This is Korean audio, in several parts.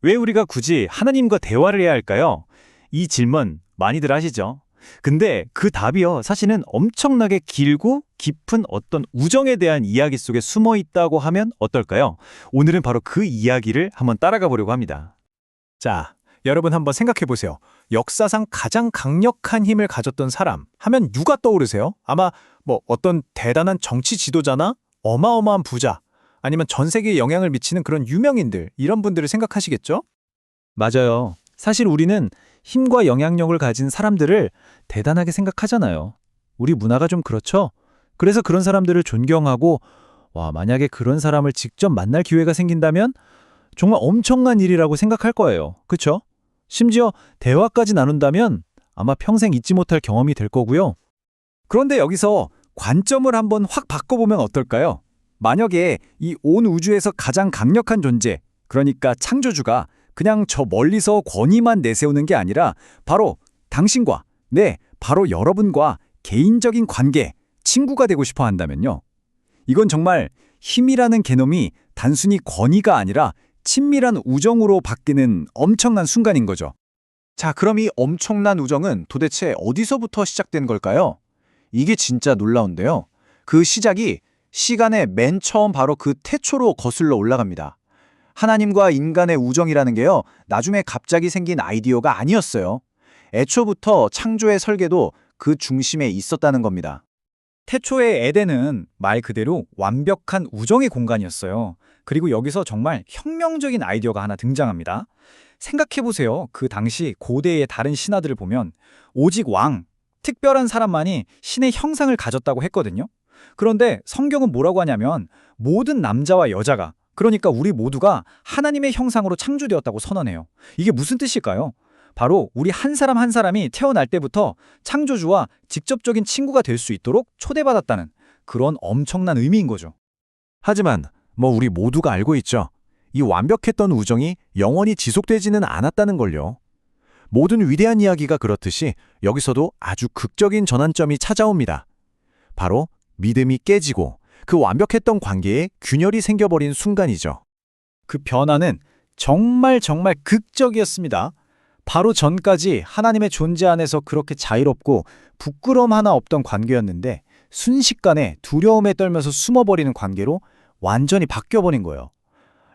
왜 우리가 굳이 하나님과 대화를 해야 할까요? 이 질문 많이들 하시죠? 근데 그 답이요, 사실은 엄청나게 길고 깊은 어떤 우정에 대한 이야기 속에 숨어 있다고 하면 어떨까요? 오늘은 바로 그 이야기를 한번 따라가 보려고 합니다. 자, 여러분 한번 생각해 보세요. 역사상 가장 강력한 힘을 가졌던 사람 하면 누가 떠오르세요? 아마 어떤 대단한 정치 지도자나 어마어마한 부자, 아니면 전 세계에 영향을 미치는 그런 유명인들, 이런 분들을 생각하시겠죠? 맞아요. 사실 우리는 힘과 영향력을 가진 사람들을 대단하게 생각하잖아요. 우리 문화가 좀 그렇죠? 그래서 그런 사람들을 존경하고, 만약에 그런 사람을 직접 만날 기회가 생긴다면 정말 엄청난 일이라고 생각할 거예요. 그쵸? 심지어 대화까지 나눈다면 아마 평생 잊지 못할 경험이 될 거고요. 그런데 여기서 관점을 한번 확 바꿔보면 어떨까요? 만약에 이 온 우주에서 가장 강력한 존재, 그러니까 창조주가 그냥 저 멀리서 권위만 내세우는 게 아니라 바로 당신과, 바로 여러분과 개인적인 관계, 친구가 되고 싶어 한다면요. 이건 정말 힘이라는 개념이 단순히 권위가 아니라 친밀한 우정으로 바뀌는 엄청난 순간인 거죠. 자, 그럼 이 엄청난 우정은 도대체 어디서부터 시작된 걸까요? 이게 진짜 놀라운데요. 그 시작이 시간의 맨 처음 바로 그 태초로 거슬러 올라갑니다. 하나님과 인간의 우정이라는 게요, 나중에 갑자기 생긴 아이디어가 아니었어요. 애초부터 창조의 설계도 그 중심에 있었다는 겁니다. 태초의 에덴은 말 그대로 완벽한 우정의 공간이었어요. 그리고 여기서 정말 혁명적인 아이디어가 하나 등장합니다. 생각해보세요. 그 당시 고대의 다른 신화들을 보면 오직 왕, 특별한 사람만이 신의 형상을 가졌다고 했거든요. 그런데 성경은 뭐라고 하냐면 모든 남자와 여자가, 그러니까 우리 모두가 하나님의 형상으로 창조되었다고 선언해요. 이게 무슨 뜻일까요? 바로 우리 한 사람 한 사람이 태어날 때부터 창조주와 직접적인 친구가 될 수 있도록 초대받았다는 그런 엄청난 의미인 거죠. 하지만 우리 모두가 알고 있죠. 이 완벽했던 우정이 영원히 지속되지는 않았다는 걸요. 모든 위대한 이야기가 그렇듯이 여기서도 아주 극적인 전환점이 찾아옵니다. 바로 믿음이 깨지고 그 완벽했던 관계에 균열이 생겨버린 순간이죠. 그 변화는 정말 극적이었습니다. 바로 전까지 하나님의 존재 안에서 그렇게 자유롭고 부끄러움 하나 없던 관계였는데 순식간에 두려움에 떨면서 숨어버리는 관계로 완전히 바뀌어버린 거예요.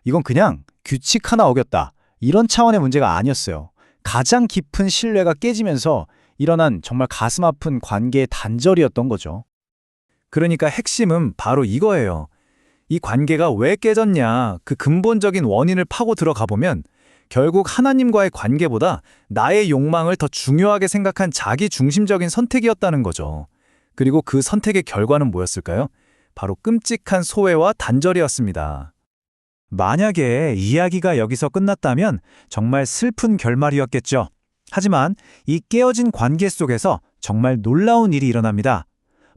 이건 그냥 규칙 하나 어겼다, 이런 차원의 문제가 아니었어요. 가장 깊은 신뢰가 깨지면서 일어난 정말 가슴 아픈 관계의 단절이었던 거죠. 그러니까 핵심은 바로 이거예요. 이 관계가 왜 깨졌냐, 그 근본적인 원인을 파고 들어가 보면 결국 하나님과의 관계보다 나의 욕망을 더 중요하게 생각한 자기 중심적인 선택이었다는 거죠. 그리고 그 선택의 결과는 뭐였을까요? 바로 끔찍한 소외와 단절이었습니다. 만약에 이야기가 여기서 끝났다면 정말 슬픈 결말이었겠죠. 하지만 이 깨어진 관계 속에서 정말 놀라운 일이 일어납니다.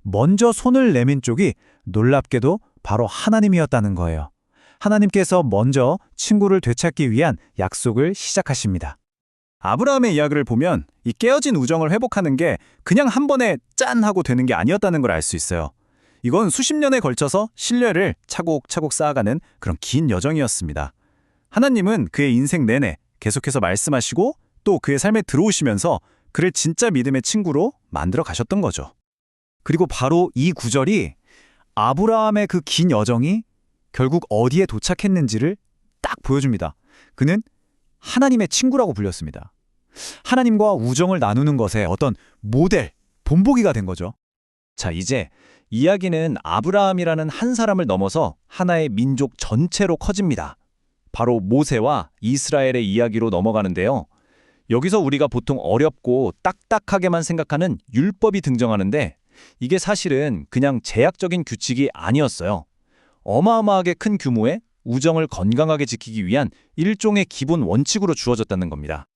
먼저 손을 내민 쪽이 놀랍게도 바로 하나님이었다는 거예요. 하나님께서 먼저 친구를 되찾기 위한 약속을 시작하십니다. 아브라함의 이야기를 보면 이 깨어진 우정을 회복하는 게 그냥 한 번에 짠 하고 되는 게 아니었다는 걸 알 수 있어요. 이건 수십 년에 걸쳐서 신뢰를 차곡차곡 쌓아가는 그런 긴 여정이었습니다. 하나님은 그의 인생 내내 계속해서 말씀하시고 또 그의 삶에 들어오시면서 그를 진짜 믿음의 친구로 만들어 가셨던 거죠. 그리고 바로 이 구절이 아브라함의 그 긴 여정이 결국 어디에 도착했는지를 딱 보여줍니다. 그는 하나님의 친구라고 불렸습니다. 하나님과 우정을 나누는 것에 어떤 모델, 본보기가 된 거죠. 자, 이제 이야기는 아브라함이라는 한 사람을 넘어서 하나의 민족 전체로 커집니다. 바로 모세와 이스라엘의 이야기로 넘어가는데요. 여기서 우리가 보통 어렵고 딱딱하게만 생각하는 율법이 등장하는데 이게 사실은 그냥 제약적인 규칙이 아니었어요. 어마어마하게 큰 규모의 우정을 건강하게 지키기 위한 일종의 기본 원칙으로 주어졌다는 겁니다.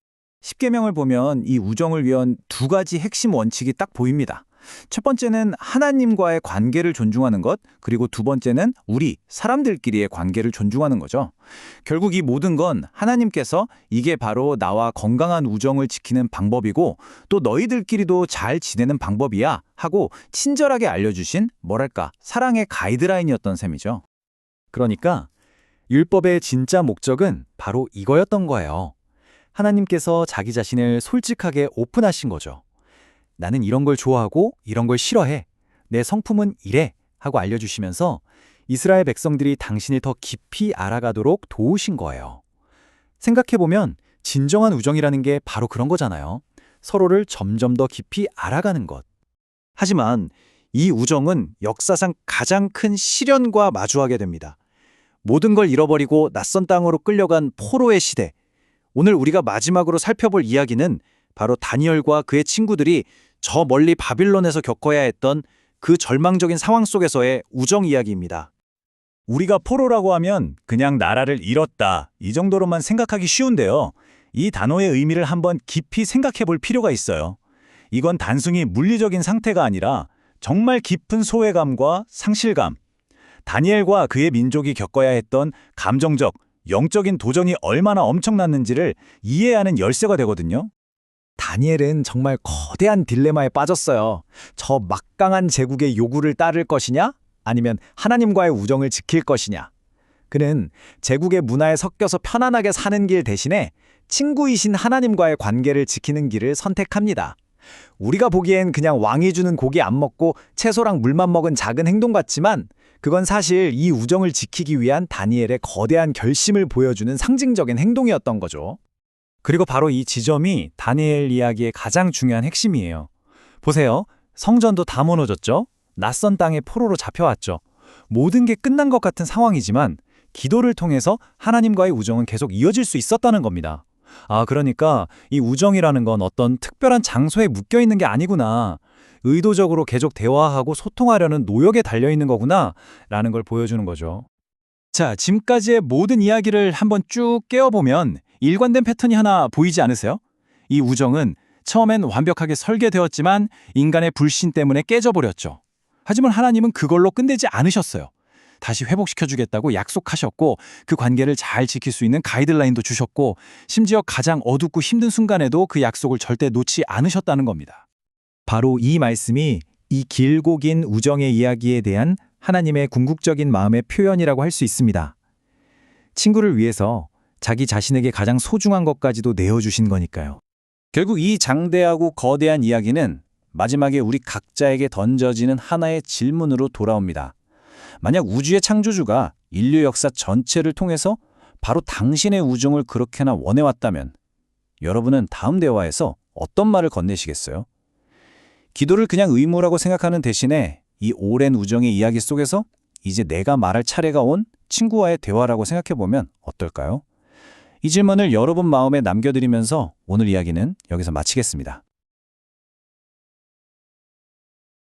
십계명을 보면 이 우정을 위한 두 가지 핵심 원칙이 딱 보입니다. 첫 번째는 하나님과의 관계를 존중하는 것, 그리고 두 번째는 우리 사람들끼리의 관계를 존중하는 거죠. 결국 이 모든 건 하나님께서 이게 바로 나와 건강한 우정을 지키는 방법이고 또 너희들끼리도 잘 지내는 방법이야 하고 친절하게 알려주신 사랑의 가이드라인이었던 셈이죠. 그러니까 율법의 진짜 목적은 바로 이거였던 거예요. 하나님께서 자기 자신을 솔직하게 오픈하신 거죠. 나는 이런 걸 좋아하고 이런 걸 싫어해. 내 성품은 이래 하고 알려주시면서 이스라엘 백성들이 당신을 더 깊이 알아가도록 도우신 거예요. 생각해보면 진정한 우정이라는 게 바로 그런 거잖아요. 서로를 점점 더 깊이 알아가는 것. 하지만 이 우정은 역사상 가장 큰 시련과 마주하게 됩니다. 모든 걸 잃어버리고 낯선 땅으로 끌려간 포로의 시대. 오늘 우리가 마지막으로 살펴볼 이야기는 바로 다니엘과 그의 친구들이 저 멀리 바빌론에서 겪어야 했던 그 절망적인 상황 속에서의 우정 이야기입니다. 우리가 포로라고 하면 그냥 나라를 잃었다, 이 정도로만 생각하기 쉬운데요. 이 단어의 의미를 한번 깊이 생각해 볼 필요가 있어요. 이건 단순히 물리적인 상태가 아니라 정말 깊은 소외감과 상실감, 다니엘과 그의 민족이 겪어야 했던 감정적, 영적인 도전이 얼마나 엄청났는지를 이해하는 열쇠가 되거든요. 다니엘은 정말 거대한 딜레마에 빠졌어요. 저 막강한 제국의 요구를 따를 것이냐? 아니면 하나님과의 우정을 지킬 것이냐? 그는 제국의 문화에 섞여서 편안하게 사는 길 대신에 친구이신 하나님과의 관계를 지키는 길을 선택합니다. 우리가 보기엔 그냥 왕이 주는 고기 안 먹고 채소랑 물만 먹은 작은 행동 같지만 그건 사실 이 우정을 지키기 위한 다니엘의 거대한 결심을 보여주는 상징적인 행동이었던 거죠. 그리고 바로 이 지점이 다니엘 이야기의 가장 중요한 핵심이에요. 보세요. 성전도 다 무너졌죠? 낯선 땅에 포로로 잡혀왔죠. 모든 게 끝난 것 같은 상황이지만 기도를 통해서 하나님과의 우정은 계속 이어질 수 있었다는 겁니다. 그러니까 이 우정이라는 건 어떤 특별한 장소에 묶여있는 게 아니구나. 의도적으로 계속 대화하고 소통하려는 노력에 달려있는 거구나 라는 걸 보여주는 거죠. 자, 지금까지의 모든 이야기를 한번 쭉 깨워보면 일관된 패턴이 하나 보이지 않으세요? 이 우정은 처음엔 완벽하게 설계되었지만 인간의 불신 때문에 깨져버렸죠. 하지만 하나님은 그걸로 끝내지 않으셨어요. 다시 회복시켜주겠다고 약속하셨고 그 관계를 잘 지킬 수 있는 가이드라인도 주셨고 심지어 가장 어둡고 힘든 순간에도 그 약속을 절대 놓지 않으셨다는 겁니다. 바로 이 말씀이 이 길고 긴 우정의 이야기에 대한 하나님의 궁극적인 마음의 표현이라고 할 수 있습니다. 친구를 위해서 자기 자신에게 가장 소중한 것까지도 내어주신 거니까요. 결국 이 장대하고 거대한 이야기는 마지막에 우리 각자에게 던져지는 하나의 질문으로 돌아옵니다. 만약 우주의 창조주가 인류 역사 전체를 통해서 바로 당신의 우정을 그렇게나 원해왔다면 여러분은 다음 대화에서 어떤 말을 건네시겠어요? 기도를 그냥 의무라고 생각하는 대신에 이 오랜 우정의 이야기 속에서 이제 내가 말할 차례가 온 친구와의 대화라고 생각해보면 어떨까요? 이 질문을 여러분 마음에 남겨드리면서 오늘 이야기는 여기서 마치겠습니다.